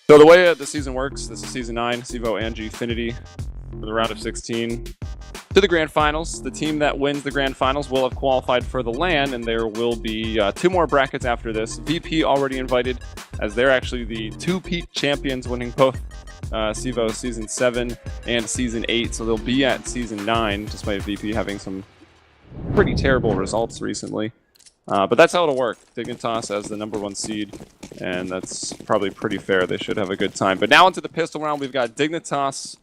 So the way the season works, this is Season 9, CEVO and Gfinity for the round of 16 to the Grand Finals. The team that wins the Grand Finals will have qualified for the LAN, and there will be 2 more brackets after this. VP already invited, as they're actually the 2-peat champions, winning both CEVO Season 7 and Season 8, so they'll be at Season 9, despite VP having some pretty terrible results recently. But that's how it'll work. Dignitas as the #1 seed, and that's probably pretty fair. They should have a good time. But now into the pistol round, we've got Dignitas,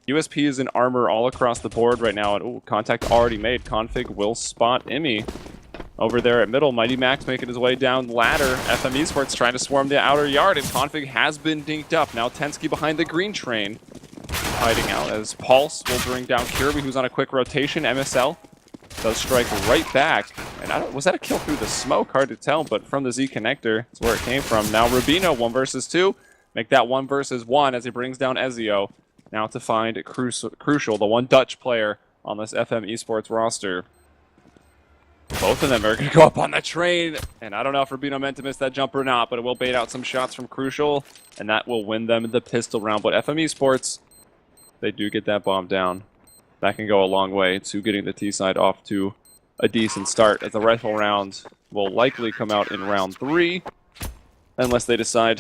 USPs, and armor all across the board right now. And ooh, contact already made. Config will spot Emmy over there at middle. Mighty Max making his way down ladder. FM eSports trying to swarm the outer yard, and Config has been dinked up. Now Tensky behind the green train, hiding out as Pulse will bring down Kirby, who's on a quick rotation. MSL does strike right back. And was that a kill through the smoke? Hard to tell, but from the Z connector, that's where it came from. Now Rubino, 1 versus 2. Make that 1 versus 1 as he brings down Ezio. Now to find Crucial, the one Dutch player on this FM eSports roster. Both of them are going to go up on the train. And I don't know if Rubino meant to miss that jump or not, but it will bait out some shots from Crucial. And that will win them the pistol round. But FM eSports, they do get that bomb down. That can go a long way to getting the T side off to a decent start, as the rifle round will likely come out in round 3, unless they decide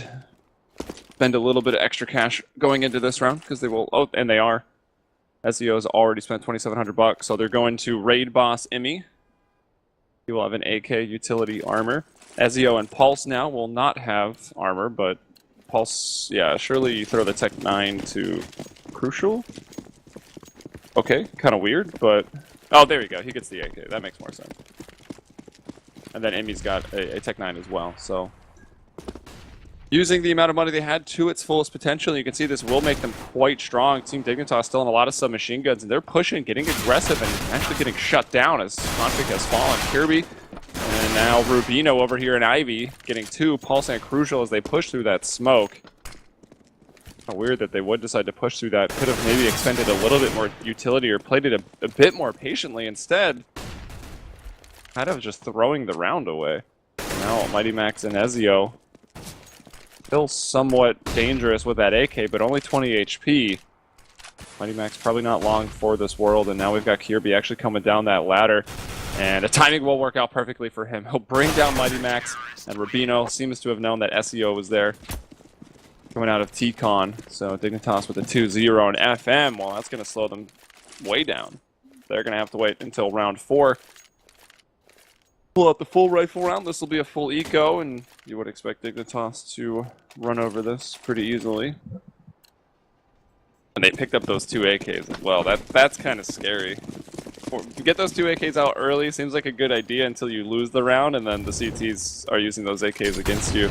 to spend a little bit of extra cash going into this round, because they will. Oh, and they are. SEO's already spent $2,700, so they're going to raid boss Emmy. He will have an AK utility armor. Ezio and Pulse now will not have armor, but Pulse, yeah, surely you throw the Tech 9 to Crucial. Okay, kind of weird, but oh, there you go. He gets the AK. That makes more sense. And then Emmy's got a Tech 9 as well. So using the amount of money they had to its fullest potential, you can see this will make them quite strong. Team Dignitas still in a lot of submachine guns, and they're pushing, getting aggressive, and actually getting shut down as Config has fallen. Kirby, and now Rubino over here in Ivy, getting 2. Pulse and Crucial as they push through that smoke. Weird that they would decide to push through that. Could have maybe expended a little bit more utility or played it a bit more patiently. Instead, kind of just throwing the round away. Now Mighty Max and Ezio still somewhat dangerous with that AK, but only 20 HP. Mighty Max probably not long for this world, and now we've got Kirby actually coming down that ladder. And the timing will work out perfectly for him. He'll bring down Mighty Max, and Rubino seems to have known that SEO was there. Coming out of T-Con, so Dignitas with a 2-0 and FM, well, that's going to slow them way down. They're going to have to wait until round 4. Pull out the full rifle round. This will be a full eco, and you would expect Dignitas to run over this pretty easily. And they picked up those 2 AKs as well. That's kind of scary. To get those 2 AKs out early seems like a good idea until you lose the round, and then the CTs are using those AKs against you.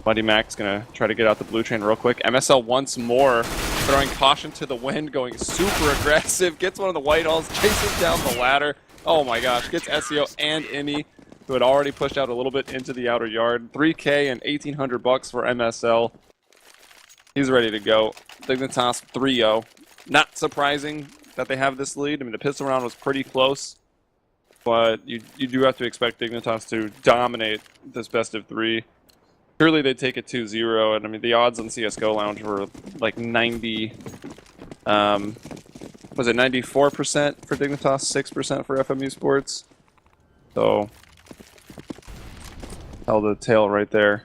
Mighty Max gonna try to get out the blue train real quick. MSL once more, throwing caution to the wind, going super aggressive. Gets one of the white hulls, chases down the ladder. Oh my gosh, gets SEO and Emmy, who had already pushed out a little bit into the outer yard. 3K and $1,800 for MSL. He's ready to go. Dignitas 3-0. Not surprising that they have this lead. I mean, the pistol round was pretty close, but you do have to expect Dignitas to dominate this best of 3. Surely they'd take it 2-0, and I mean the odds on CSGO Lounge were like 90. Was it 94% for Dignitas, 6% for FM eSports? So tell the tale right there.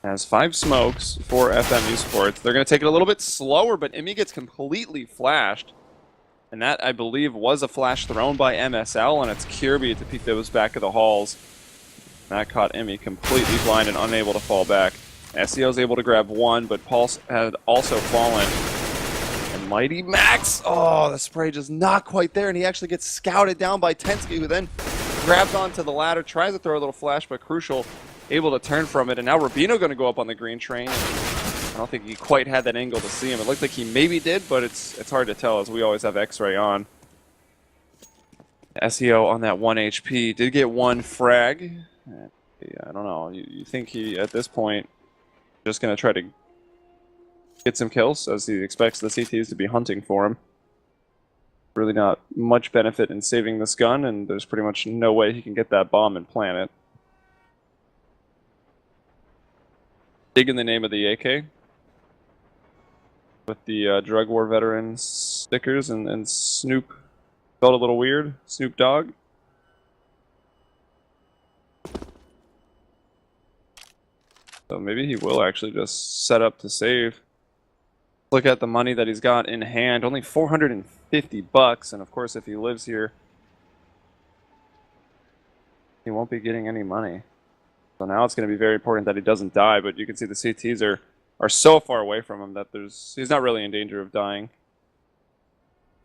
Has 5 smokes for FM eSports. They're going to take it a little bit slower, but Emmy gets completely flashed. And that, I believe, was a flash thrown by MSL, and it's Kirby to peek those back of the halls. That caught Emmy completely blind and unable to fall back. SEO's able to grab 1, but Pulse had also fallen. And Mighty Max, oh, the spray just not quite there, and he actually gets scouted down by Tensky, who then grabs onto the ladder, tries to throw a little flash, but Crucial able to turn from it. And now Rubino going to go up on the green train. I don't think he quite had that angle to see him. It looked like he maybe did, but it's hard to tell, as we always have X-ray on. SEO on that 1 HP. Did get 1 frag. Yeah, I don't know. You think he, at this point, just going to try to get some kills, as he expects the CTs to be hunting for him. Really not much benefit in saving this gun, and there's pretty much no way he can get that bomb and plant it. Dig in the name of the AK. With the drug war veteran stickers and Snoop. Felt a little weird. Snoop Dogg. So maybe he will actually just set up to save. Look at the money that he's got in hand. Only 450 bucks, and of course if he lives here, he won't be getting any money. So now it's going to be very important that he doesn't die, but you can see the CTs are so far away from him that he's not really in danger of dying.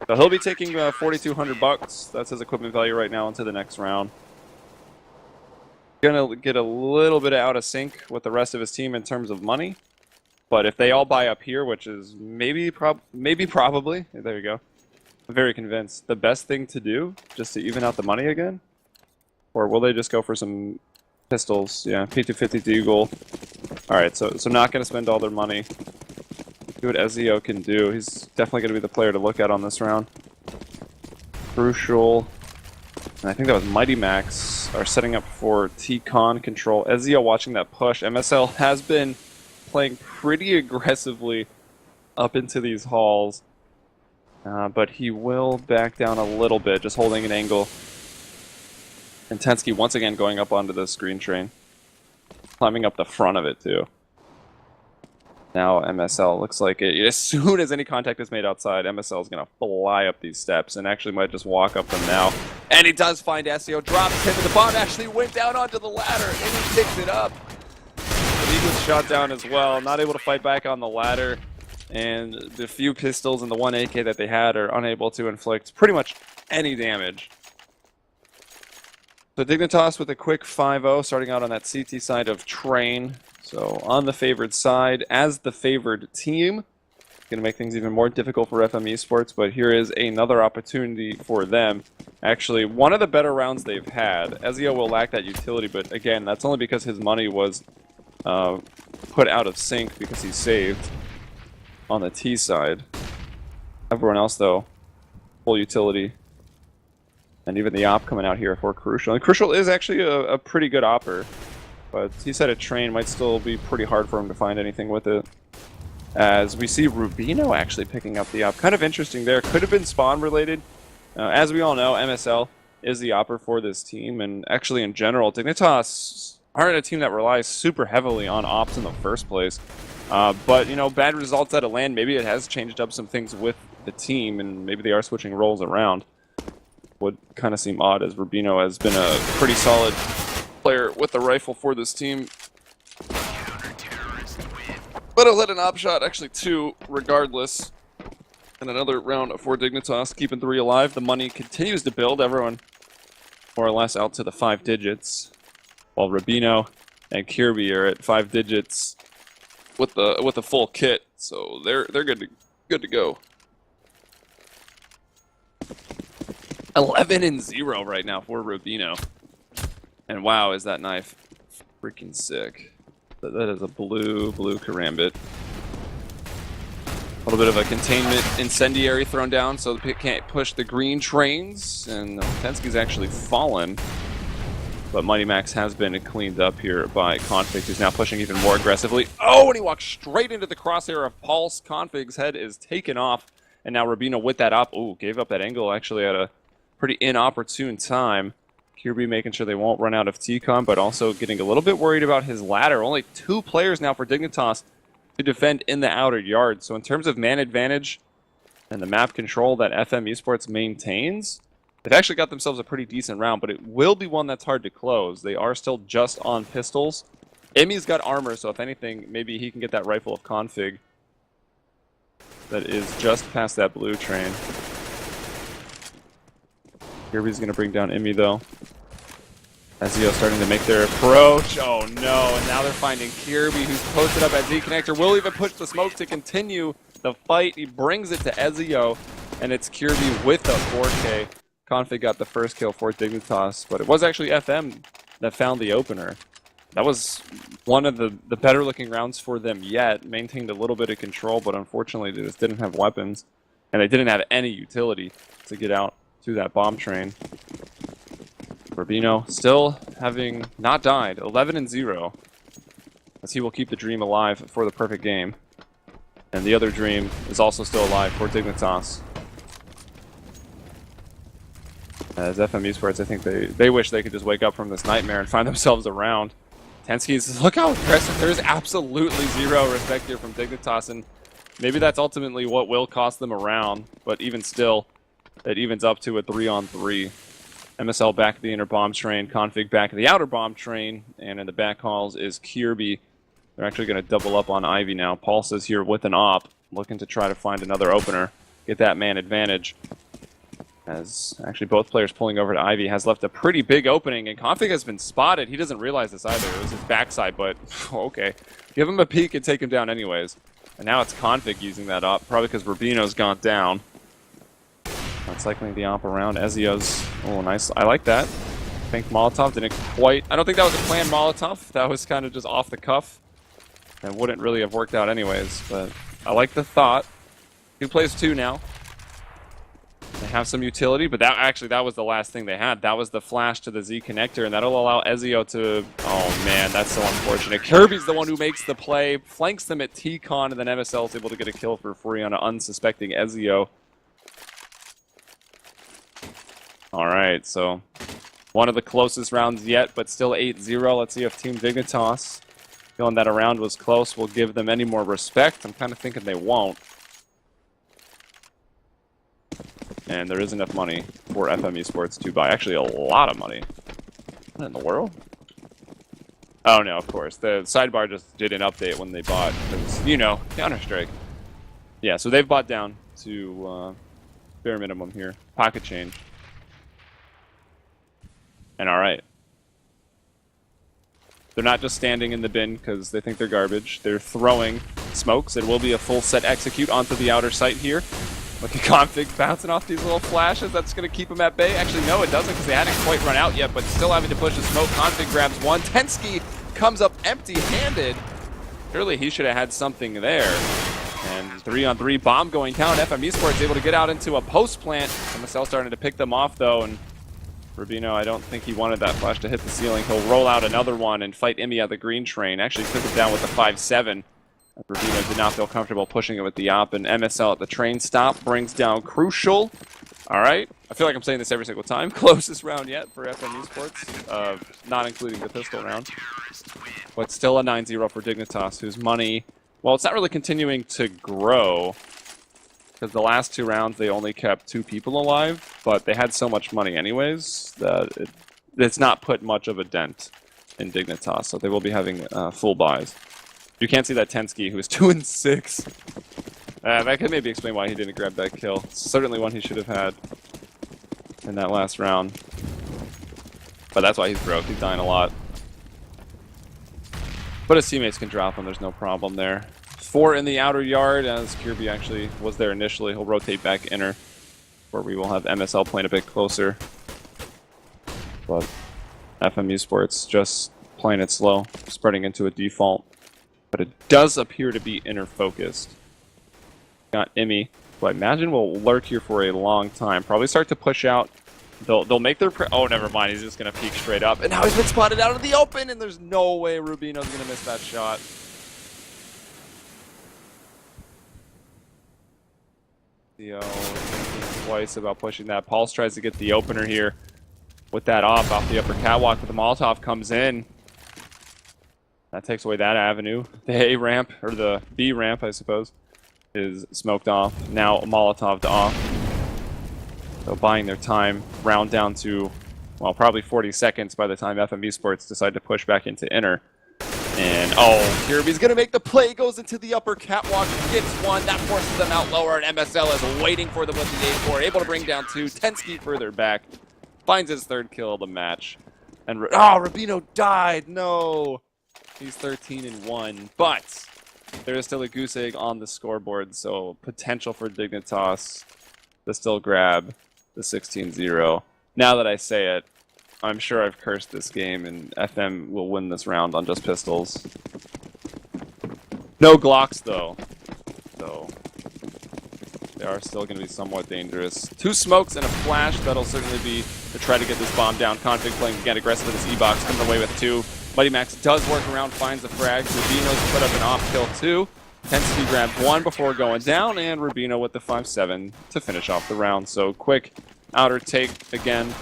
So he'll be taking 4,200 bucks. That's his equipment value right now into the next round. Gonna get a little bit out of sync with the rest of his team in terms of money, but if they all buy up here, which is maybe probably, there you go. I'm very convinced. The best thing to do, just to even out the money again, or will they just go for some pistols? Yeah, P250 Deagle. All right, so not gonna spend all their money. See what Ezio can do. He's definitely gonna be the player to look at on this round. Crucial. And I think that was Mighty Max are setting up for T-Con control. Ezio watching that push. MSL has been playing pretty aggressively up into these halls. But he will back down a little bit, just holding an angle. And Tensky once again going up onto the screen train. Climbing up the front of it too. Now MSL looks like as soon as any contact is made outside, MSL is going to fly up these steps and actually might just walk up them now. And he does find Ezio, drops him, and the bomb actually went down onto the ladder, and he picks it up. But he was shot down as well, not able to fight back on the ladder, and the few pistols and the one AK that they had are unable to inflict pretty much any damage. So Dignitas with a quick 5-0, starting out on that CT side of Train. So on the favored side, as the favored team, going to make things even more difficult for FM eSports, but here is another opportunity for them. Actually, one of the better rounds they've had. Ezio will lack that utility, but again, that's only because his money was put out of sync because he saved on the T side. Everyone else, though, full utility. And even the op coming out here for Crucial. And Crucial is actually a pretty good opper. But he said a Train might still be pretty hard for him to find anything with it. As we see Rubino actually picking up the op. Kind of interesting there. Could have been spawn related. As we all know, MSL is the opper for this team. And actually in general, Dignitas aren't a team that relies super heavily on ops in the first place. But, you know, bad results at a LAN, maybe it has changed up some things with the team. And maybe they are switching roles around. Would kind of seem odd as Rubino has been a pretty solid player with the rifle for this team. But he'll hit an op shot, actually two, regardless. And another round for Dignitas, keeping 3 alive. The money continues to build, everyone more or less out to the 5 digits. While Rubino and Kirby are at 5 digits with the full kit. So they're good to go. 11-0 right now for Rubino. And wow, is that knife freaking sick. That is a blue karambit. A little bit of a containment incendiary thrown down so the pit can't push the green trains. And Tensky's actually fallen. But Mighty Max has been cleaned up here by Config, who's now pushing even more aggressively. Oh, and he walks straight into the crosshair of Pulse. Config's head is taken off. And now Rubino with that op. Ooh, gave up that angle actually at a pretty inopportune time. Kirby making sure they won't run out of T-Con, but also getting a little bit worried about his ladder. Only 2 players now for Dignitas to defend in the outer yard. So in terms of man advantage and the map control that FM eSports maintains, they've actually got themselves a pretty decent round, but it will be one that's hard to close. They are still just on pistols. Emmy's got armor, so if anything, maybe he can get that rifle of Config that is just past that blue train. Kirby's going to bring down Emmy, though. Ezio starting to make their approach. Oh, no. And now they're finding Kirby, who's posted up at Z-Connector. Will even push the smoke to continue the fight. He brings it to Ezio, and it's Kirby with the 4K. Config got the first kill for Dignitas, but it was actually FM that found the opener. That was one of the better-looking rounds for them yet. Maintained a little bit of control, but unfortunately they just didn't have weapons. And they didn't have any utility to get out to that bomb train. Rubino still having not died, 11-0. As he will keep the dream alive for the perfect game. And the other dream is also still alive for Dignitas. As FM eSports, I think they wish they could just wake up from this nightmare and find themselves around. Tenski's, look how aggressive. There's absolutely zero respect here from Dignitas, and maybe that's ultimately what will cost them a round. But even still, it evens up to a 3-on-3. MSL back at the inner bomb train, Config back at the outer bomb train, and in the back halls is Kirby. They're actually going to double up on Ivy now. Pulse is here with an op, looking to try to find another opener, get that man advantage. As actually both players pulling over to Ivy has left a pretty big opening, and Config has been spotted. He doesn't realize this either. It was his backside, but okay. Give him a peek and take him down anyways. And now it's Config using that op, probably because Rubino's gone down. Not cycling the op around. Ezio's, oh nice. I like that. I think Molotov didn't quite, I don't think that was a planned Molotov. That was kind of just off the cuff. And wouldn't really have worked out anyways, but I like the thought. 2 plays 2 now. They have some utility, but that was the last thing they had. That was the flash to the Z connector, and that'll allow Ezio to... Oh man, that's so unfortunate. Kirby's the one who makes the play, flanks them at T-Con, and then MSL is able to get a kill for free on an unsuspecting Ezio. Alright, so one of the closest rounds yet, but still 8-0. Let's see if Team Dignitas, feeling that a round was close, will give them any more respect. I'm kind of thinking they won't. And there is enough money for FM eSports to buy. Actually, a lot of money. What in the world? Oh, no, of course. The sidebar just did an update when they bought. Because, you know, Counter-Strike. Yeah, so they've bought down to bare minimum here. Pocket change. And alright. They're not just standing in the bin because they think they're garbage. They're throwing smokes. It will be a full set execute onto the outer site here. Look at Config bouncing off these little flashes. That's going to keep him at bay. Actually, no, it doesn't because they hadn't quite run out yet, but still having to push the smoke. Config grabs one. Tenski comes up empty-handed. Surely he should have had something there. And 3-on-3 bomb going down. FM eSports able to get out into a post plant. MSL starting to pick them off, though, and Rubino, I don't think he wanted that flash to hit the ceiling. He'll roll out another one and fight Imi at the green train. Actually took him down with the 5-7. Rubino did not feel comfortable pushing it with the op, and MSL at the train stop brings down Crucial. All right. I feel like I'm saying this every single time. Closest round yet for FM eSports, not including the pistol round. But still a 9-0 for Dignitas, whose money, well, it's not really continuing to grow, because the last 2 rounds they only kept 2 people alive, but they had so much money anyways that it's not put much of a dent in Dignitas, so they will be having full buys. You can't see that Tenski, who is 2-6. That could maybe explain why he didn't grab that kill. Certainly one he should have had in that last round. But that's why he's broke. He's dying a lot. But his teammates can drop him. There's no problem there. 4 in the outer yard, as Kirby actually was there initially. He'll rotate back inner, where we will have MSL playing a bit closer. But FM eSports just playing it slow, spreading into a default. But it does appear to be inner focused. Got Imi, who I imagine will lurk here for a long time. Probably start to push out. They'll make their... Oh, never mind. He's just going to peek straight up. And now he's been spotted out in the open, and there's no way Rubino's going to miss that shot. Theo thinking twice about pushing that. Pulse tries to get the opener here with that off the upper catwalk, but the Molotov comes in. That takes away that avenue. The A ramp, or the B ramp, I suppose, is smoked off. Now Molotov'd off. So buying their time, round down to, well, probably 40 seconds by the time FM eSports decide to push back into inner. And, oh, Kirby's going to make the play, goes into the upper catwalk, gets one. That forces them out lower, and MSL is waiting for them with the A4, able to bring down 2. Tenski further back, finds his 3rd kill of the match. And, oh, Rubino died, no! He's 13-1, but there is still a goose egg on the scoreboard, so potential for Dignitas to still grab the 16-0. Now that I say it, I'm sure I've cursed this game, and FM will win this round on just pistols. No Glocks, though. So they are still going to be somewhat dangerous. 2 smokes and a flash. That'll certainly be to try to get this bomb down. Config playing again aggressive with his E-box, coming away with 2. Mighty Max does work around, finds the frag. Rubino's put up an off kill 2. Pensky grabbed 1 before going down, and Rubino with the 5-7 to finish off the round. So quick outer take again.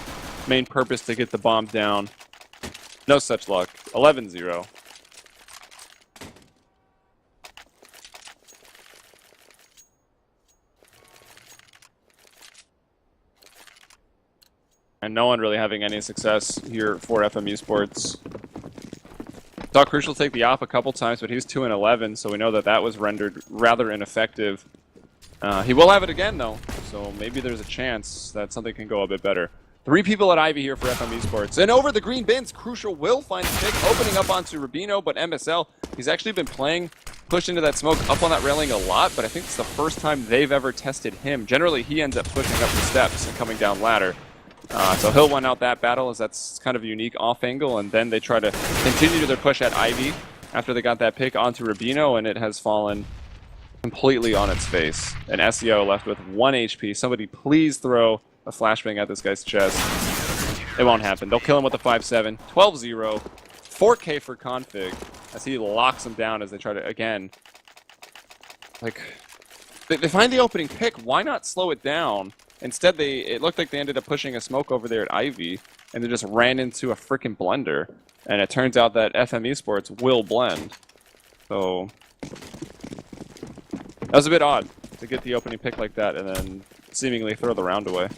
Main purpose to get the bomb down. No such luck. 11-0. And no one really having any success here for FM eSports. Saw Crucial take the op a couple times, but he's 2-11, so we know that that was rendered rather ineffective. He will have it again, though, so maybe there's a chance that something can go a bit better. 3 people at Ivy here for FM eSports. And over the green bins, Crucial will find a pick, opening up onto Rubino, but MSL, he's actually been playing, pushed into that smoke up on that railing a lot, but I think it's the first time they've ever tested him. Generally, he ends up pushing up the steps and coming down ladder. So he'll win out that battle, as that's kind of a unique off angle, and then they try to continue their push at Ivy after they got that pick onto Rubino, and it has fallen completely on its face. And SEO left with 1 HP. Somebody please throw a flashbang at this guy's chest. It won't happen. They'll kill him with a 5-7. 12-0. 4K for Config as he locks him down as they try to, again, like, they find the opening pick. Why not slow it down? Instead, it looked like they ended up pushing a smoke over there at Ivy, and they just ran into a freaking blender. And it turns out that FM eSports will blend. So that was a bit odd to get the opening pick like that and then seemingly throw the round away.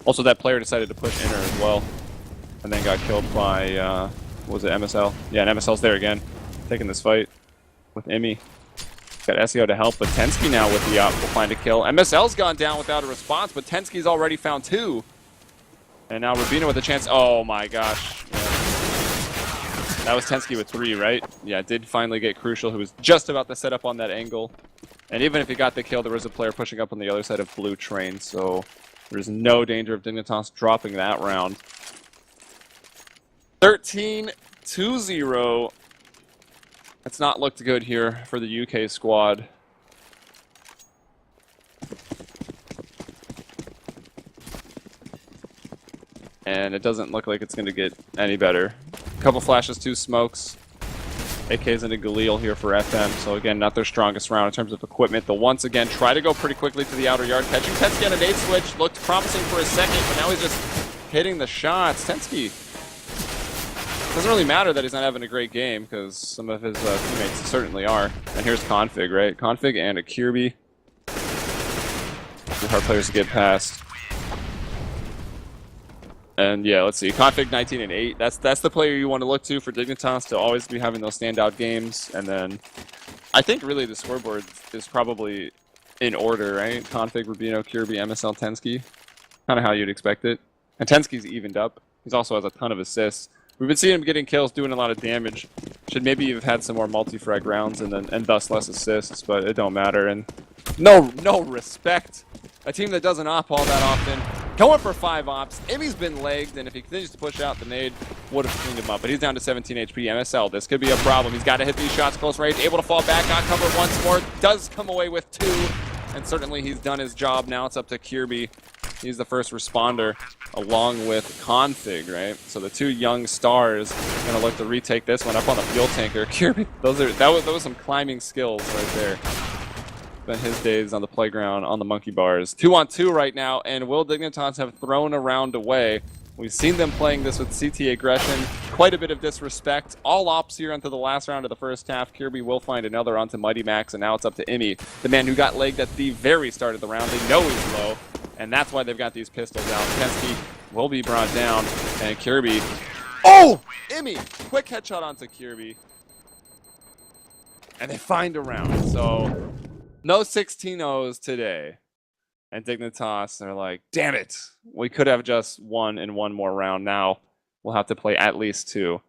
Also, that player decided to push inner as well, and then got killed by, what was it, MSL? Yeah, and MSL's there again, taking this fight with Emmy. Got SEO to help, but Tensky now with the op will find a kill. MSL's gone down without a response, but Tensky's already found 2. And now Rubino with a chance. Oh my gosh. Yeah. That was Tensky with 3, right? Yeah, did finally get Crucial, who was just about to set up on that angle. And even if he got the kill, there was a player pushing up on the other side of Blue Train, so there's no danger of Dignitas dropping that round. 13-2-0. It's not looked good here for the UK squad. And it doesn't look like it's going to get any better. A couple flashes, 2 smokes. AK's into Galil here for FM, so again, not their strongest round in terms of equipment. They'll once again try to go pretty quickly to the outer yard. Catching Tensky on a nade switch, looked promising for a second, but now he's just hitting the shots. Tensky, doesn't really matter that he's not having a great game, because some of his teammates certainly are. And here's Config, right? Config and a Kirby. Hard players to get past. And yeah, let's see. Config 19 and 8. That's the player you want to look to for Dignitas to always be having those standout games. And then I think really the scoreboard is probably in order, right? Config, Rubino, Kirby, MSL, Tensky. Kind of how you'd expect it. And Tensky's evened up. He also has a ton of assists. We've been seeing him getting kills, doing a lot of damage. Should maybe have had some more multi-frag rounds and thus less assists, but it don't matter. And no respect. A team that doesn't op all that often. Going for 5 ops. Emmy's been legged, and if he continues to push out, the nade would have cleaned him up. But he's down to 17 HP. MSL, this could be a problem. He's got to hit these shots close range. Able to fall back, got cover once more. Does come away with 2. And certainly he's done his job. Now it's up to Kirby. He's the first responder, along with Config, right? So the 2 young stars are going to look to retake this one up on the fuel tanker. Kirby, that was some climbing skills right there. Spent his days on the playground on the monkey bars. 2-on-2 right now, and will Dignitas have thrown a round away? We've seen them playing this with CT aggression. Quite a bit of disrespect. All ops here until the last round of the first half. Kirby will find another onto Mighty Max, and now it's up to Emmy, the man who got legged at the very start of the round. They know he's low, and that's why they've got these pistols out. Pensky will be brought down, and Kirby... Oh! Emmy! Quick headshot onto Kirby. And they find a round, so... No 16-0s today. And Dignitas, they're like, damn it! We could have just won in one more round. Now we'll have to play at least 2.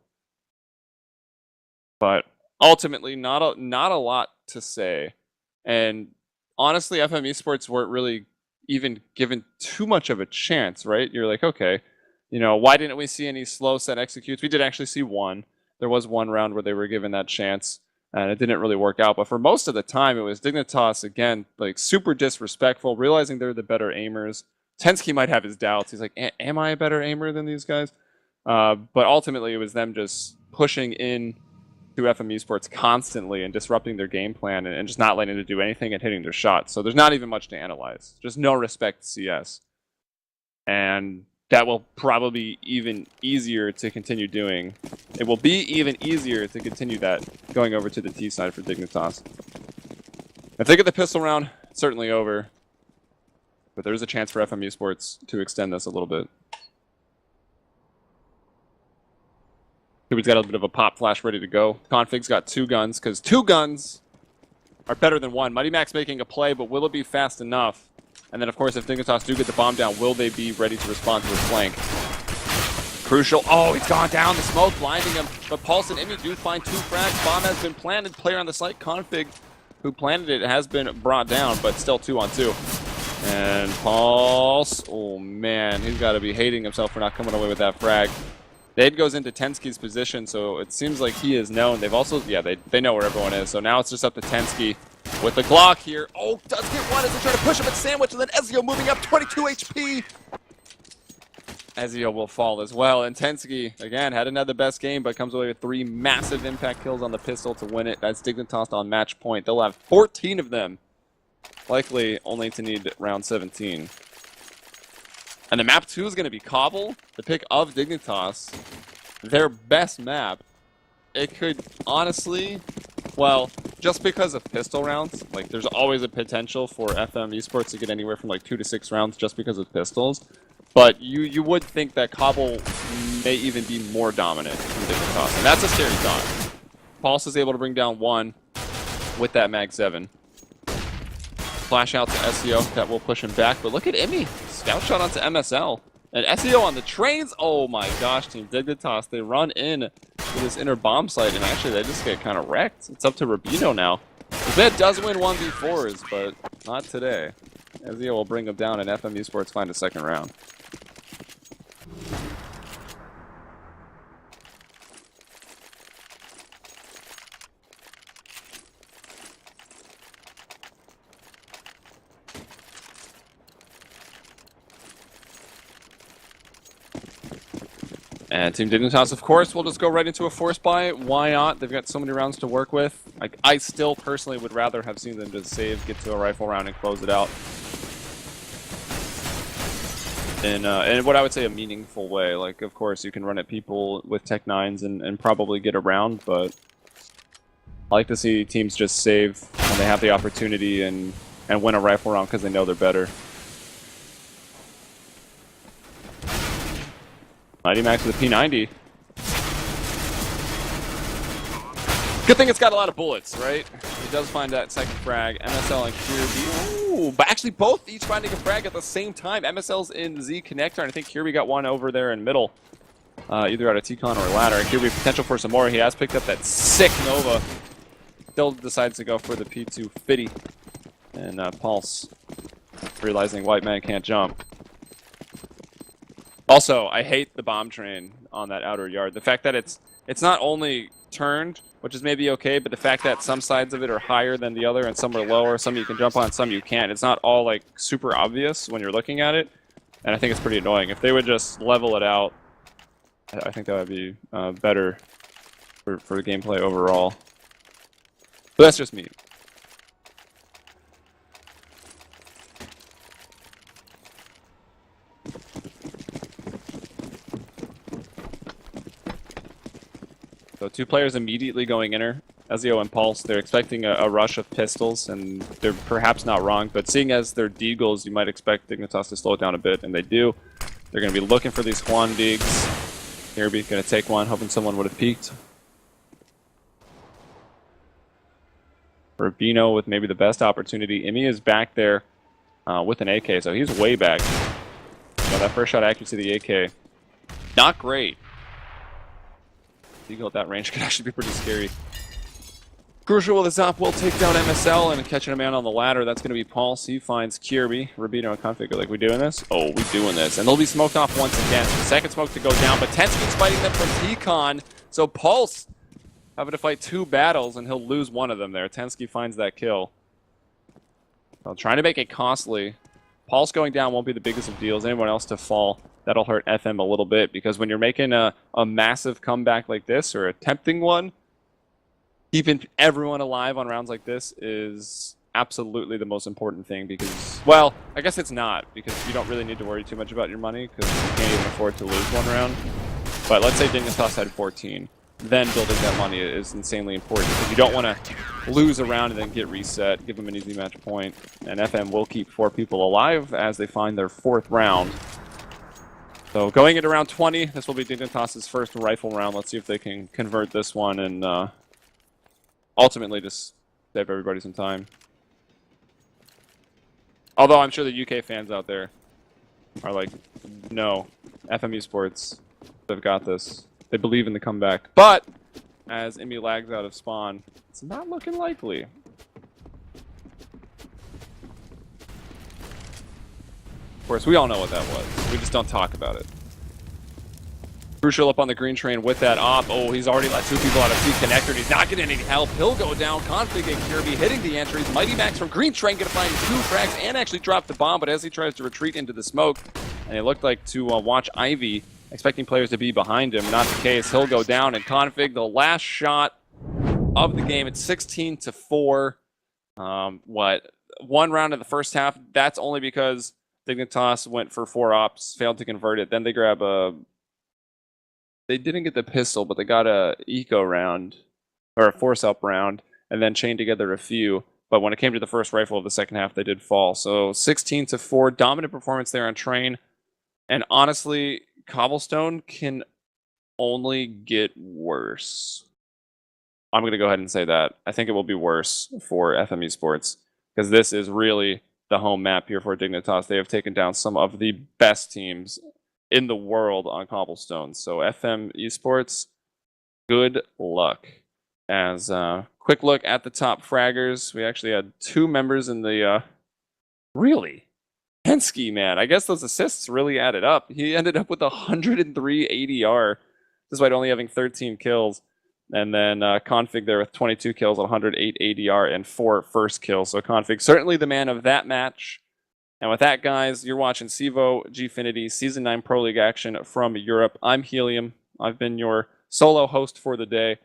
But ultimately, not a lot to say. And honestly, FM eSports weren't really even given too much of a chance, right? You're like, okay, you know, why didn't we see any slow set executes? We did actually see one. There was one round where they were given that chance. and it didn't really work out. But for most of the time, it was Dignitas, again, like super disrespectful, realizing they're the better aimers. Tensky might have his doubts. He's like, am I a better aimer than these guys? But ultimately, it was them just pushing in to FM eSports constantly and disrupting their game plan and just not letting them do anything and hitting their shots. So there's not even much to analyze. Just no respect to CS. And that will probably be even easier to continue doing. It will be even easier to continue that going over to the T side for Dignitas. I think at the pistol round, it's certainly over. But there's a chance for FM eSports to extend this a little bit. He's got a bit of a pop flash ready to go. Config's got 2 guns, because 2 guns are better than 1. Mighty Max making a play, but will it be fast enough? And then, of course, if Dignitas do get the bomb down, will they be ready to respond to his flank? Crucial. Oh, he's gone down. The smoke blinding him. But Pulse and Emmy do find 2 frags. Bomb has been planted. Player on the site, Config, who planted it, has been brought down, but still 2 on 2. And Pulse, oh man, he's got to be hating himself for not coming away with that frag. Nade goes into Tensky's position, so it seems like he is known. They've also, yeah, they know where everyone is. So now it's just up to Tensky with the Glock here. Oh, does get one as they try to push him at Sandwich, and then Ezio moving up 22 HP. Ezio will fall as well, and Tensky, again, hadn't had the best game, but comes away with 3 massive impact kills on the pistol to win it. That's Dignitas on match point. They'll have 14 of them, likely only to need round 17. And the map 2 is going to be Cobble, the pick of Dignitas, their best map. It could honestly, well, just because of pistol rounds, like there's always a potential for FM eSports to get anywhere from like 2 to 6 rounds just because of pistols. But you would think that Cobble may even be more dominant than Dignitas, and that's a scary thought. Pulse is able to bring down 1 with that Mag 7. Flash out to SEO, that will push him back, but look at Emmy. Scout shot onto MSL. And SEO on the trains, oh my gosh, Team Dignitas, they run in to this inner bomb site, and actually they just get kind of wrecked. It's up to Rubino now. Zed does win 1v4s, but not today. SEO will bring him down, and FM eSports find a second round. And Team Dignitas, of course, will just go right into a force buy. Why not? They've got so many rounds to work with. Like, I still personally would rather have seen them just save, get to a rifle round, and close it out in what I would say a meaningful way. Like, of course, you can run at people with Tech 9s and probably get around, but I like to see teams just save when they have the opportunity and win a rifle round because they know they're better. Mighty Max with a P90. Good thing it's got a lot of bullets, right? He does find that second frag. MSL and Kirby. Ooh, but actually both each finding a frag at the same time. MSL's in Z connector, and I think Kirby got one over there in middle. Either out of T-Con or ladder. And Kirby potential for some more. He has picked up that sick Nova. Still decides to go for the P2 Fitty. And Pulse, realizing white man can't jump. Also, I hate the bomb train on that outer yard. The fact that it's not only turned, which is maybe okay, but the fact that some sides of it are higher than the other and some are lower, some you can jump on, some you can't. It's not all like super obvious when you're looking at it, and I think it's pretty annoying. If they would just level it out, I think that would be better for the gameplay overall. But that's just me. So 2 players immediately going inner, Ezio and Pulse. They're expecting a rush of pistols, and they're perhaps not wrong, but seeing as they're deagles, you might expect Dignitas to slow it down a bit, and they do. They're going to be looking for these Juan Digs. Kirby's going to take one, hoping someone would have peeked. Rubino with maybe the best opportunity. Emmy is back there with an AK, so he's way back. So that first shot accuracy of the AK, not great. Eagle at that range could actually be pretty scary. Crucial with the Zop will take down MSL and catching a man on the ladder. That's going to be Pulse. He finds Kirby. Rubino and Config are like, we doing this? Oh, we doing this. And they'll be smoked off once again. The second smoke to go down, but Tensky's fighting them from T-Con. So Pulse having to fight 2 battles, and he'll lose one of them there. Tensky finds that kill. Well, trying to make it costly. Pulse going down won't be the biggest of deals. Anyone else to fall, that'll hurt FM a little bit, because when you're making a massive comeback like this, or attempting one, keeping everyone alive on rounds like this is absolutely the most important thing, because, well, I guess it's not, because you don't really need to worry too much about your money, because you can't even afford to lose one round. But let's say Dignitas had 14. Then building that money is insanely important, because you don't want to lose a round and then get reset, give them an easy match point. And FM will keep 4 people alive as they find their 4th round. So going into round 20, this will be Dignitas' first rifle round. Let's see if they can convert this one and ultimately just save everybody some time. Although I'm sure the UK fans out there are like, no, FM eSports, they've got this. They believe in the comeback. But as Emmy lags out of spawn, it's not looking likely. Of course, we all know what that was. We just don't talk about it. Crucial up on the green train with that op. Oh, he's already let 2 people out of C connector, and he's not getting any help. He'll go down. Config and Kirby hitting the entries. Mighty Max from green train gonna find 2 frags and actually drop the bomb, but as he tries to retreat into the smoke, and it looked like to watch Ivy, expecting players to be behind him. Not the case. He'll go down, and Config, the last shot of the game. It's 16-4. What? 1 round in the first half. That's only because Dignitas went for 4 ops, failed to convert it. Then they grab a... They didn't get the pistol, but they got a eco round, or a force up round, and then chained together a few. But when it came to the first rifle of the second half, they did fall. So 16-4, dominant performance there on Train. And honestly, Cobblestone can only get worse. I'm going to go ahead and say that. I think it will be worse for FM eSports, because this is really the home map here for Dignitas. They have taken down some of the best teams in the world on Cobblestone. So FM eSports, good luck. As quick look at the top fraggers, we actually had 2 members in the really Hensky, man. I guess those assists really added up. He ended up with 103 ADR, despite only having 13 kills. And then Config there with 22 kills, 108 ADR, and 4 first kills. So Config certainly the man of that match. And with that, guys, you're watching CEVO Gfinity Season 9 Pro League action from Europe. I'm Helium. I've been your solo host for the day.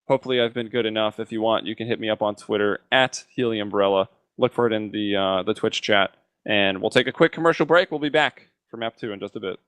Hopefully I've been good enough. If you want, you can hit me up on Twitter at Heliumbrella. Look for it in the Twitch chat. And we'll take a quick commercial break. We'll be back for Map 2 in just a bit.